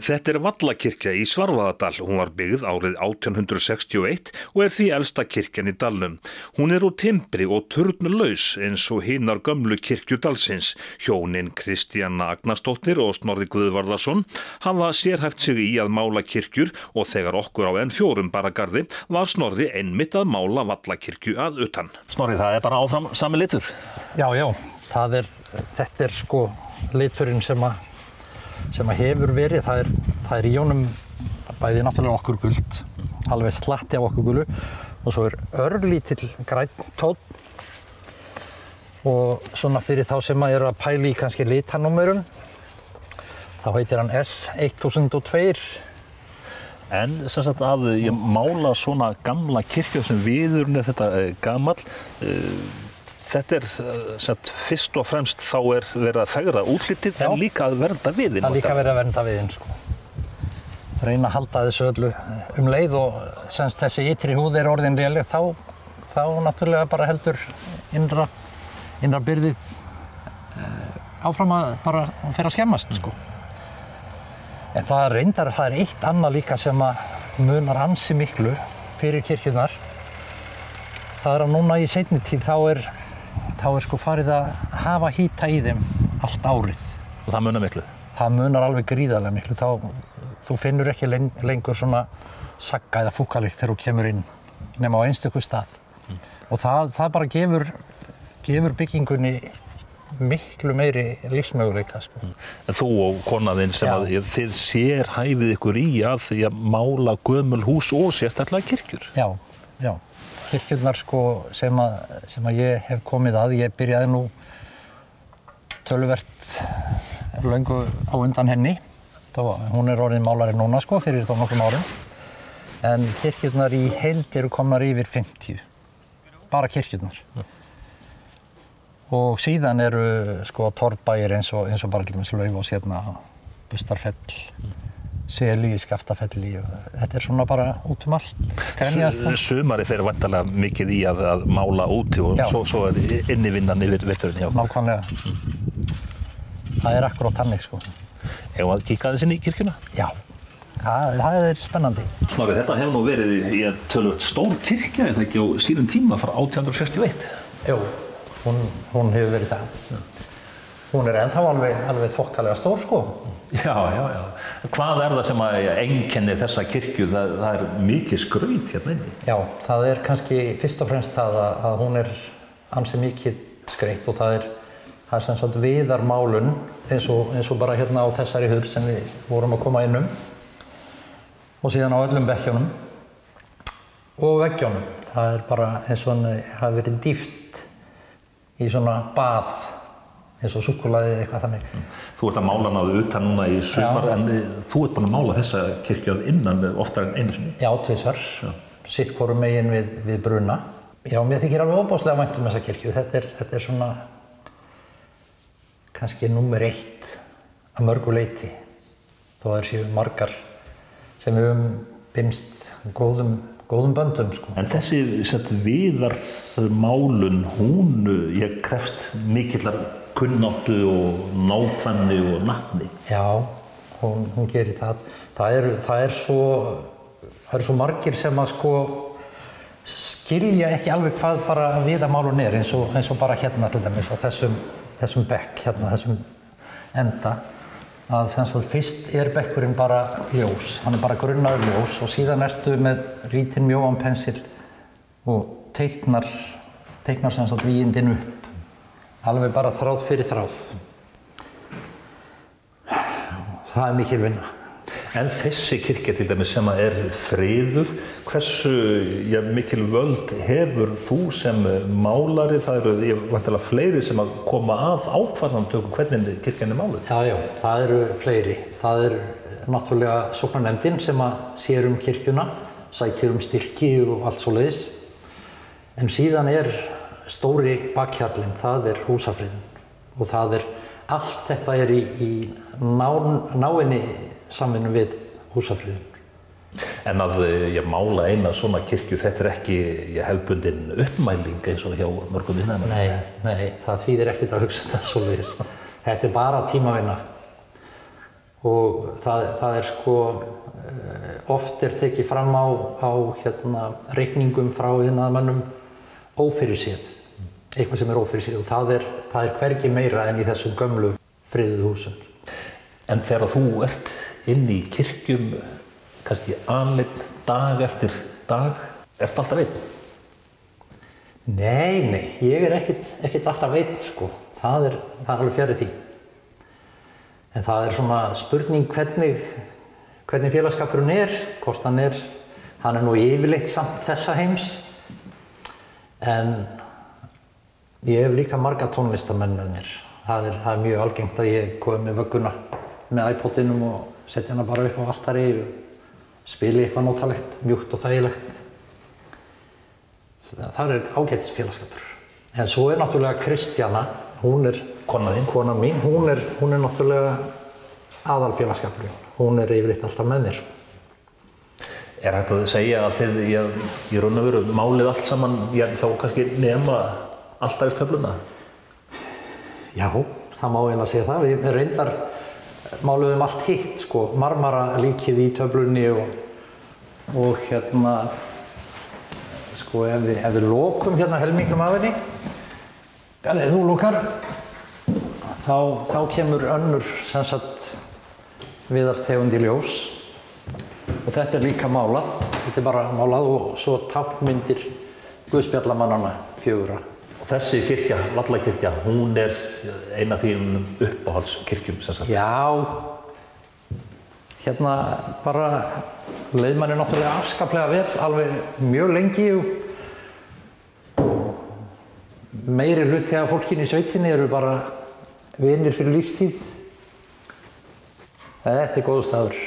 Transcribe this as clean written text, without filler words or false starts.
Þetta Vallakirkja í Svarfaðardal. Hún var byggð árið 1861 og því elsta kirkjan í dalnum. Hún úr timbri og turnlaus eins og hinar gömlu kirkju dalsins. Hjónin Kristjana Agnarsdóttir og Snorri Guðvarðarsson hafa sérhæft sig í að mála kirkjur og þegar okkur á N4 Baragarði var Snorri einmitt að mála Vallakirkju að utan. Snorri, það bara áfram sami litur? Já, þetta sko liturinn sem hefur verið, það í honum bæði náttúrulega okkur guld, alveg slatti af okkur gulu og svo örlítill grænn tónn og svona fyrir þá sem að pæla í kannski litanúmerum, þá heitir hann S1002. En sem sagt að ég mála svona gamla kirkju sem viðurinn þetta gamall, þetta sagt, fyrst og fremst þá verið að fegra útlitið en líka að vernda viðinn. Það líka verið að vernda viðinn, sko. Reyna að halda þessu öllu leið og semst þessi ytri húð orðin léleg, þá náttúrulega bara heldur innra byrðið áfram að bara fer að skemmast, sko. En það eitt annað líka sem að munar ansi miklu fyrir kirkjurnar. Það að núna í seinni tíð þá sko farið að hafa hýta í þeim allt árið. Og það munar miklu? Það munar alveg gríðarlega miklu. Þú finnur ekki lengur svona sagga eða fúkalykt þegar þú kemur inn nema á einstöku stað. Og það bara gefur byggingunni miklu meiri lífsmöguleika, sko. En þú og konaðinn sem að þið sérhæfið ykkur í að mála gömul hús og sérstaklega kirkjur. Já. Kirkjurnar sko sem að ég hef komið að, ég byrjaði nú töluvert löngu á undan henni. Hún orðin málari núna sko fyrir þá nokkrum árum. En kirkjurnar í heild eru komnar yfir 50. Bara kirkjurnar. Og síðan eru sko torfbæir eins og bara til dæmis Laufás hérna, Bustarfell, Seli, Skaftafelli og þetta svona bara út allt. Sumari fer væntanlega mikið í að mála úti og svo innivinnan yfir veturinn. Nákvæmlega. Það akkúrat þannig, sko. Eigum að kíkja aðeins inn í kirkjuna? Já, það spennandi. Snorri, þetta hefur nú verið í töluvert stór kirkja, eða ekki á sínum tíma frá 1861? Jú, hún hefur verið það. Hún ennþá alveg þokkalega stór, sko. Já. Hvað það sem einkennir þessa kirkju? Það mikið skraut hérna inni. Já, það kannski fyrst og fremst það að hún ansi mikið skreytt og það sem sagt viðarmálun eins og bara hérna á þessari hurð sem við vorum að koma inn og síðan á öllum bekkjunum og veggjónum. Það bara eins og hann hafi verið dýft í svona bað eins og súkkulaði eða eitthvað þannig. Þú ert að mála hana utan núna í sumar, en þú ert búin að mála þessa kirkju innan oftar en einu sinni? Já, tvisvar. Sitt hvoru megin við bruna. Já, mér þykir alveg ofboðslega vænt þessa kirkju. Þetta svona kannski númer 1 að mörgu leyti. Þó séu margar sem við binst góðum böndum, sko. En þessi viðarmálun, ég krefst mikillar kunnáttu og nákvæmni og natni. Já, hún gerir það. Það eru svo margir sem að sko skilja ekki alveg hvað bara viðarmálun eins og bara hérna til dæmis á þessum bekk, hérna þessum enda. Að sem sagt fyrst bekkurinn bara ljós, hann bara grunnaður ljós og síðan ertu með lítinn mjóan pensil og teiknar sem sagt vígindin upp. Alveg bara þráð fyrir þráð. Það mikil vinna. En þessi kirkja til dæmis sem friðuð, hversu mikil völd hefur þú sem málari? Það eru væntanlega fleiri sem að koma að ákvarðanatöku hvernig kirkjan máluð. Já, það eru fleiri. Það náttúrulega sóknarnefndin sem að sér kirkjuna, sækir styrki og allt svoleiðis. En síðan stóri bakhjarlinn, það húsafriðun og allt þetta í náinni samvinnu við húsafriðun. En að mála eina svona kirkju, þetta ekki hefðbundin uppmæling eins og hjá mörgum iðnaðarmönnum? Nei, það þýðir ekkert að hugsa þetta svoleiðis. Þetta bara tímavinna og það sko oft tekið fram á reikningum frá iðnaðarmönnum ófyrirséð, eitthvað sem ófyrirséð og það er hvergi meira en í þessum gömlu friðuðu húsum. En þegar þú ert inn í kirkjum, kannski aleinn dag eftir dag, ertu alltaf einn? Nei, ég er ekkert alltaf einn sko, það er alveg fjarri því. En það er svona spurning hvernig félagsskapurinn hvort hann er nú yfirleitt samt þessa heims. En ég hef líka marga tónlistarmenn með mér. Það er mjög algengt að ég komi með vögguna með iPodinum og setja hana bara upp á altari og spili eitthvað nótalegt, mjúkt og þægilegt. Það er ágætis félagsskapur. En svo er náttúrulega Kristjana, hún er konan mín, hún er náttúrulega aðalfélagsskapurinn. Hún er yfirleitt alltaf með mér. Er hægt að segja að þið í raun og veru málið allt saman, þá kannski nema alltafistöfluna? Já, það má eiginlega segja það. Við reyndar máluðum allt hitt, sko, marmaralíkið í töflunni og sko, ef við lokum helmingnum af henni, ef þú lokar, þá kemur önnur sem sagt viðartegund í ljós og þetta er líka málað, þetta er bara málað og svo táknmyndir guðspjallamannanna 4. Og þessi kirkja, Vallakirkja, hún er ein af þínum uppáhaldskirkjum sem sagt? Já, bara leið manni náttúrulega afskaplega vel, alveg mjög lengi og meiri hluti af fólkinu í sveitinni eru bara vinir fyrir lífstíð. Þetta er góður staður.